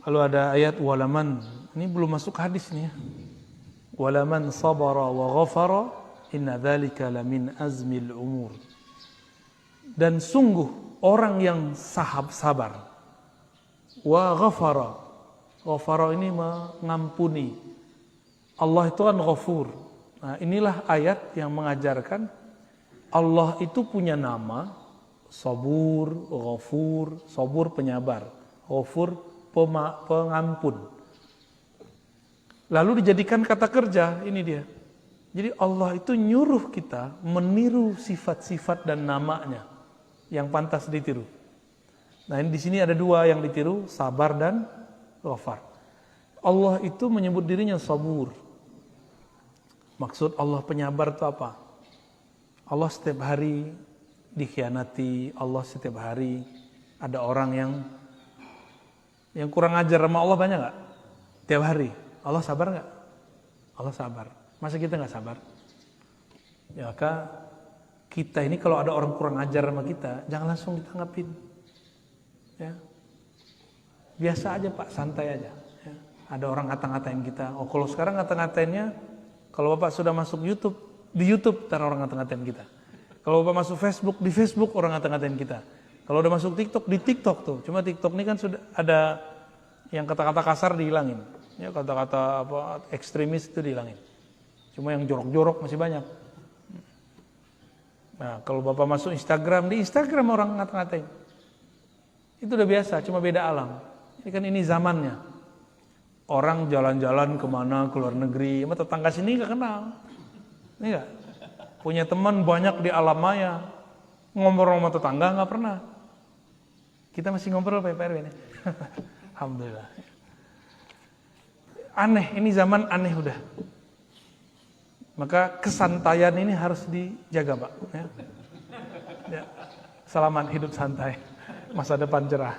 Lalu ada ayat walaman, ini belum masuk hadis nih ya. Walaman sabara wa ghafara inna dzalika lamin azmil umur. Dan sungguh orang yang sabar wa ghafara. Ghafara ini mengampuni. Allah itu kan ghafur. Nah, inilah ayat yang mengajarkan Allah itu punya nama Sabur, Ghafur, Sabur penyabar, Ghafur pengampun. Lalu dijadikan kata kerja, ini dia. Jadi Allah itu nyuruh kita meniru sifat-sifat dan namanya yang pantas ditiru. Nah, ini di sini ada dua yang ditiru, sabar dan ghafar. Allah itu menyebut dirinya Sabur. Maksud Allah penyabar itu apa? Allah setiap hari dikhianati, Allah setiap hari ada orang yang kurang ajar sama Allah, banyak gak? Tiap hari, Allah sabar gak? Allah sabar. Masa kita gak sabar? Ya, maka kita ini kalau ada orang kurang ajar sama kita, jangan langsung ditanggapin. Ya. Biasa aja Pak, santai aja. Ya. Ada orang ngata-ngatain kita. Oh, kalau sekarang ngata-ngatainnya, kalau Bapak sudah masuk YouTube, di YouTube ntar orang ngata-ngatain kita. Kalau Bapak masuk Facebook, di Facebook orang ngata-ngatain kita. Kalau udah masuk TikTok, di TikTok tuh. Cuma TikTok ini kan sudah ada yang kata-kata kasar dihilangin. Ya, kata-kata apa ekstremis itu dihilangin. Cuma yang jorok-jorok masih banyak. Nah, kalau Bapak masuk Instagram, di Instagram orang ngata-ngatain. Itu udah biasa, cuma beda alam. Ini kan ini zamannya. Orang jalan-jalan kemana, ke luar negeri, sama tetangga sini gak kenal. Ini gak? Punya teman banyak di alam maya. Ngobrol sama tetangga gak pernah. Kita masih ngobrol Pak RW ini. Alhamdulillah. Aneh, ini zaman aneh udah. Maka kesantaian ini harus dijaga Pak. Ya. Ya. Selamat hidup santai. Masa depan cerah.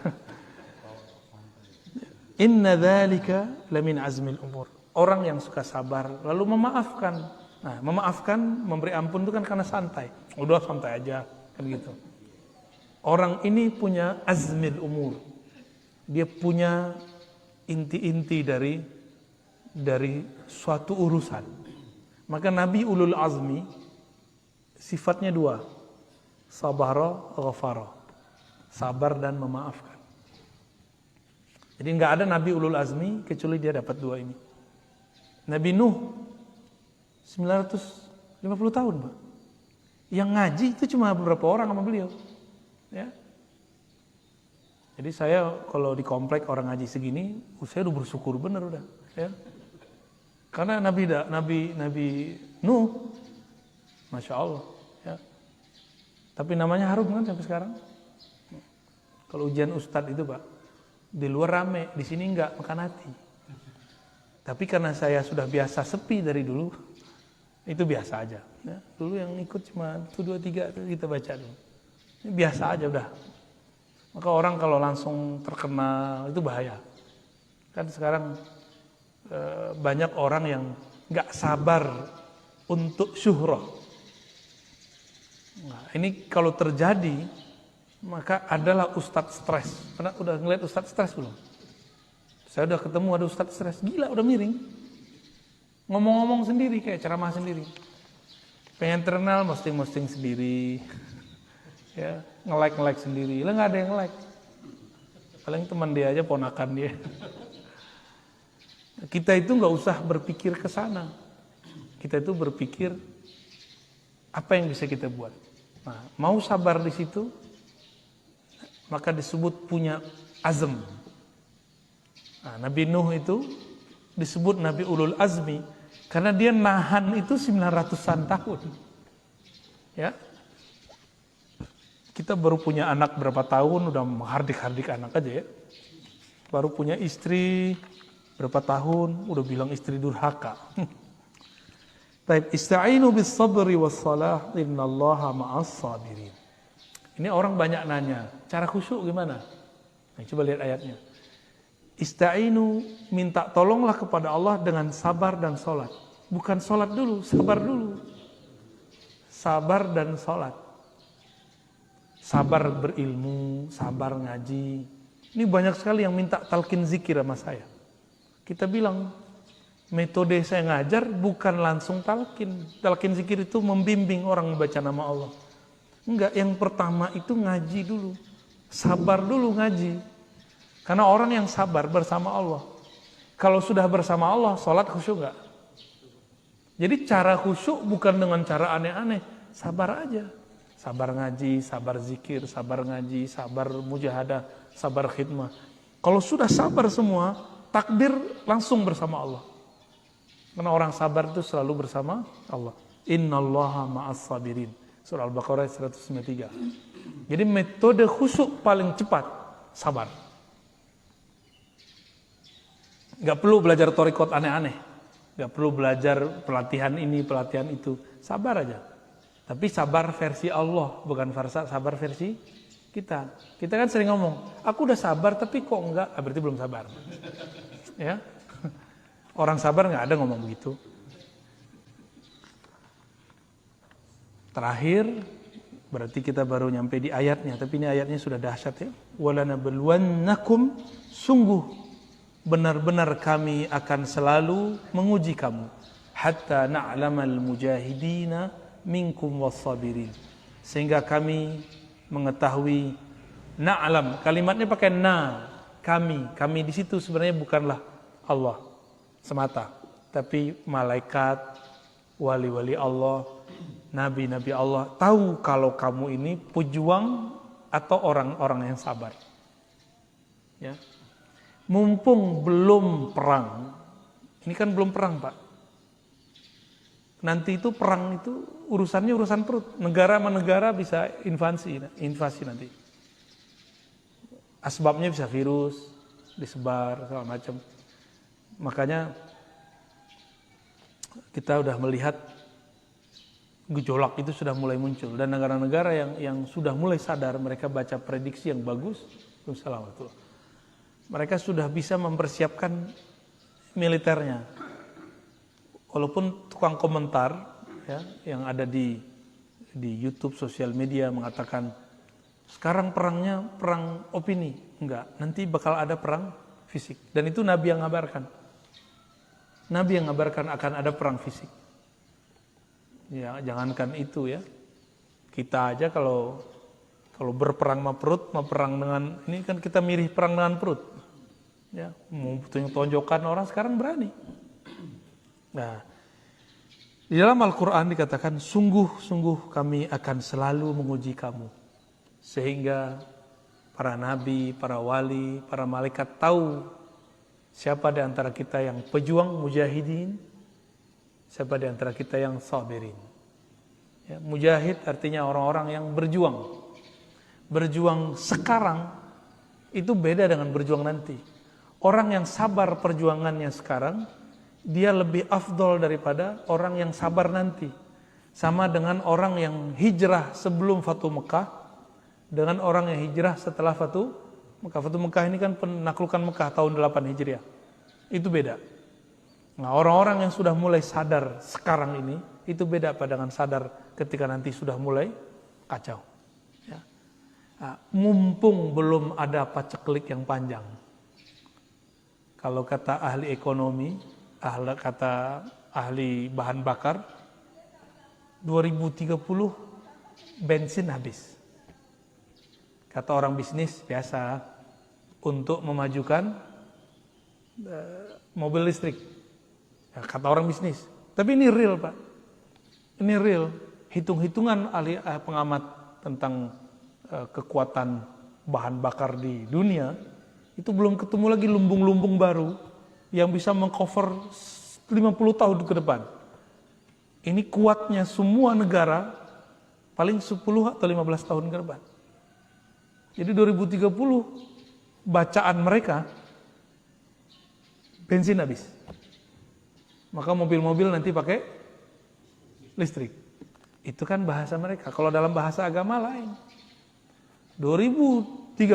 Inna dzalika lamin azmil umur. Orang yang suka sabar lalu memaafkan. Nah, memaafkan, memberi ampun itu kan karena santai. Udah santai aja, kan gitu. Orang ini punya azmil umur. Dia punya inti-inti dari suatu urusan. Maka Nabi ulul azmi sifatnya dua. Sabara, ghafara. Sabar dan memaafkan. Jadi nggak ada Nabi ulul azmi kecuali dia dapat dua ini. Nabi Nuh 950 tahun, Pak. Yang ngaji itu cuma beberapa orang sama beliau. Ya. Jadi saya kalau di komplek orang ngaji segini, saya udah bersyukur bener udah. Ya. Karena Nabi Nuh, Masya Allah. Ya. Tapi namanya harum kan sampai sekarang. Kalau ujian ustadz itu Pak, di luar rame, di sini enggak, makan hati. Tapi karena saya sudah biasa sepi dari dulu, itu biasa aja. Ya, dulu yang ikut cuma 1, 2, 3 kita baca dulu. Ini biasa aja udah. Maka orang kalau langsung terkenal itu bahaya. Kan sekarang banyak orang yang enggak sabar untuk syuhrah. Nah, ini kalau terjadi, maka adalah ustadz stres. Pernah udah ngeliat ustadz stres belum? Saya udah ketemu ada ustadz stres, gila udah miring. Ngomong-ngomong sendiri, kayak ceramah sendiri. Pengen terkenal, posting sendiri. Ya, nge-like sendiri. Lah nggak ada yang nge-like. Paling teman dia aja, ponakan dia. Kita itu nggak usah berpikir ke sana. Kita itu berpikir apa yang bisa kita buat. Nah, mau sabar di situ, maka disebut punya azam. Nah, Nabi Nuh itu disebut Nabi Ulul Azmi karena dia nahan itu 900-an tahun. Ya. Kita baru punya anak berapa tahun udah menghardik-hardik anak aja ya. Baru punya istri berapa tahun udah bilang istri durhaka. Taib ista'inu bis sabri was salah innallaha ma'as sabirin. Ini orang banyak nanya, cara khusyuk gimana? Nah, coba lihat ayatnya. Ista'inu, minta tolonglah kepada Allah dengan sabar dan sholat. Bukan sholat dulu, sabar dulu. Sabar dan sholat. Sabar berilmu, sabar ngaji. Ini banyak sekali yang minta talqin zikir sama saya. Kita bilang, metode saya ngajar bukan langsung talqin. Talqin zikir itu membimbing orang membaca nama Allah. Enggak, yang pertama itu ngaji dulu. Sabar dulu ngaji. Karena orang yang sabar bersama Allah. Kalau sudah bersama Allah, sholat khusyuk enggak? Jadi cara khusyuk bukan dengan cara aneh-aneh. Sabar aja. Sabar ngaji, sabar zikir, sabar ngaji, sabar mujahadah, sabar khidmah. Kalau sudah sabar semua, takdir langsung bersama Allah. Karena orang sabar itu selalu bersama Allah. Innallaha ma'as sabirin. Surah Al-Baqarah 193. Jadi metode khusyuk paling cepat, sabar. Gak perlu belajar thariqat aneh-aneh. Gak perlu belajar pelatihan ini, pelatihan itu. Sabar aja. Tapi sabar versi Allah, bukan sabar versi kita. Kita kan sering ngomong, aku udah sabar tapi kok enggak, berarti belum sabar. Ya, orang sabar nggak ada ngomong begitu. Terakhir, berarti kita baru nyampe di ayatnya, tapi ini ayatnya sudah dahsyat ya. Walanabluwannakum, sungguh benar-benar kami akan selalu menguji kamu. Hatta na'lamal mujahidina minkum wassabirin, sehingga kami mengetahui. Na'lam, kalimatnya pakai kami di situ sebenarnya bukanlah Allah semata, tapi malaikat, wali-wali Allah, nabi-nabi Allah tahu kalau kamu ini pejuang atau orang-orang yang sabar. Ya, mumpung belum perang, ini kan belum perang Pak. Nanti itu perang itu urusannya urusan perut. Negara sama negara bisa invasi nanti. Asbabnya bisa virus, disebar, segala macam. Makanya kita udah melihat gejolak itu sudah mulai muncul. Dan negara-negara yang sudah mulai sadar, mereka baca prediksi yang bagus. Mereka sudah bisa mempersiapkan militernya. Walaupun tukang komentar ya, yang ada di YouTube, sosial media mengatakan sekarang perangnya perang opini, enggak, nanti bakal ada perang fisik. Dan itu Nabi yang ngabarkan. Nabi yang ngabarkan akan ada perang fisik. Ya, jangankan itu ya. Kita aja kalau berperang sama perut, mau perang dengan ini kan kita mirip perang dengan perut. Ya, mau tonjokan orang sekarang berani. Nah, di dalam Al-Quran dikatakan, sungguh-sungguh kami akan selalu menguji kamu. Sehingga para nabi, para wali, para malaikat tahu siapa di antara kita yang pejuang, mujahidin, siapa di antara kita yang sabirin. Ya, mujahid artinya orang-orang yang berjuang. Berjuang sekarang itu beda dengan berjuang nanti. Orang yang sabar perjuangannya sekarang, dia lebih afdol daripada orang yang sabar nanti. Sama dengan orang yang hijrah sebelum Fatu Mekah dengan orang yang hijrah setelah Fatu Mekah. Fatu Mekah ini kan penaklukan Mekah tahun 8 Hijriah. Itu beda. Nah, orang-orang yang sudah mulai sadar sekarang ini, itu beda pada dengan sadar ketika nanti sudah mulai kacau. Ya. Nah, mumpung belum ada paceklik yang panjang. Kalau kata ahli ekonomi, kata ahli bahan bakar, 2030 bensin habis. Kata orang bisnis biasa untuk memajukan mobil listrik. Ya, kata orang bisnis. Tapi ini real Pak. Ini real. Hitung-hitungan ahli pengamat tentang kekuatan bahan bakar di dunia, itu belum ketemu lagi lumbung-lumbung baru yang bisa mengcover 50 tahun ke depan. Ini kuatnya semua negara paling 10 atau 15 tahun ke depan. Jadi 2030 bacaan mereka bensin habis. Maka mobil-mobil nanti pakai listrik. Itu kan bahasa mereka. Kalau dalam bahasa agama lain. 2030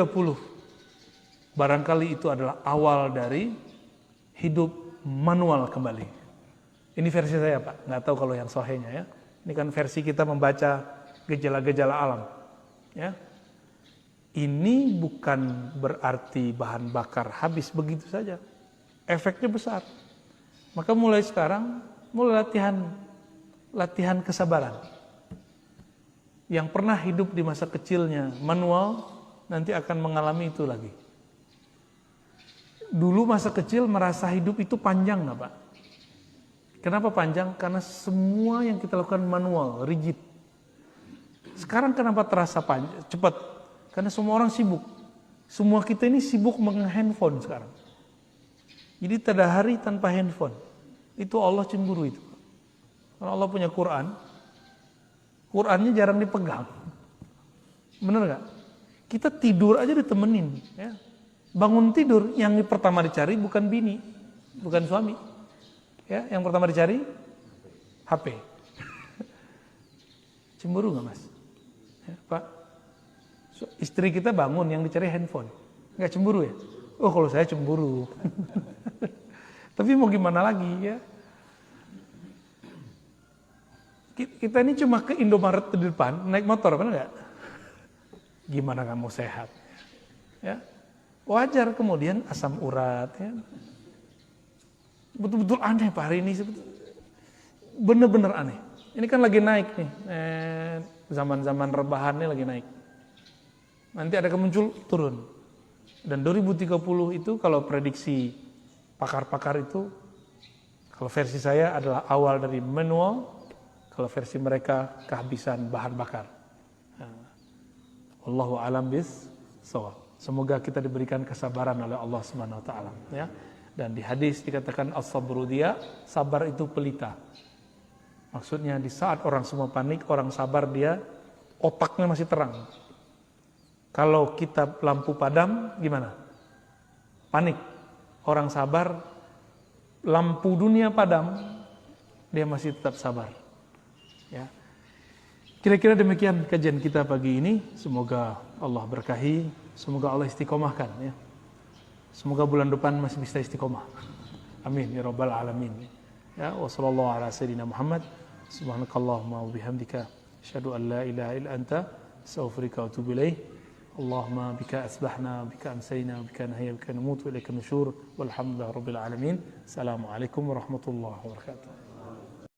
barangkali itu adalah awal dari hidup manual kembali. Ini versi saya Pak, nggak tahu kalau yang sahihnya ya. Ini kan versi kita membaca gejala-gejala alam. Ya, Ini bukan berarti bahan bakar habis begitu saja. Efeknya besar. Maka mulai sekarang, mulai latihan kesabaran. Yang pernah hidup di masa kecilnya manual, nanti akan mengalami itu lagi. Dulu masa kecil merasa hidup itu panjang nggak Pak? Kenapa panjang? Karena semua yang kita lakukan manual, rigid. Sekarang kenapa terasa cepat? Karena semua orang sibuk. Semua kita ini sibuk meng-handphone sekarang. Jadi tak ada hari tanpa handphone. Itu Allah cemburu itu. Karena Allah punya Quran. Qurannya jarang dipegang. Bener gak? Kita tidur aja ditemenin. Ya. Bangun tidur, yang pertama dicari bukan bini. Bukan suami. Ya, yang pertama dicari HP. Cemburu gak Mas? Ya, Pak? Istri kita bangun, yang dicari handphone. Nggak cemburu ya? Oh kalau saya cemburu. Tapi mau gimana lagi ya? Kita ini cuma ke Indomaret di depan, naik motor, benar nggak? Gimana kamu sehat? Ya, wajar kemudian asam urat. Ya. Betul-betul aneh Pak hari ini. Bener-bener aneh. Ini kan lagi naik nih. Zaman-zaman rebahannya lagi naik. Nanti ada muncul turun. Dan 2030 itu kalau prediksi pakar-pakar itu, kalau versi saya adalah awal dari manual, kalau versi mereka kehabisan bahan bakar. Wallahu a'lam bis-shawab. Semoga kita diberikan kesabaran oleh Allah Subhanahu wa taala, ya. Dan di hadis dikatakan as-sabru dia, sabar itu pelita. Maksudnya di saat orang semua panik, orang sabar dia otaknya masih terang. Kalau kita lampu padam, gimana? Panik. Orang sabar, lampu dunia padam, dia masih tetap sabar. Ya. Kira-kira demikian kajian kita pagi ini. Semoga Allah berkahi, semoga Allah istiqomahkan. Ya. Semoga bulan depan masih bisa istiqomah. Amin ya rabbal alamin. Ya, wa sallallahu ala sayyidina Muhammad. Subhanakallahumma wa bihamdika asyhadu an la ilaha illa anta astaghfiruka wa atubu ilaik. اللهم بك أسبحنا بك أمسينا بك نحيا بك نموت وإليك النشور والحمد لله رب العالمين. السلام عليكم ورحمة الله وبركاته.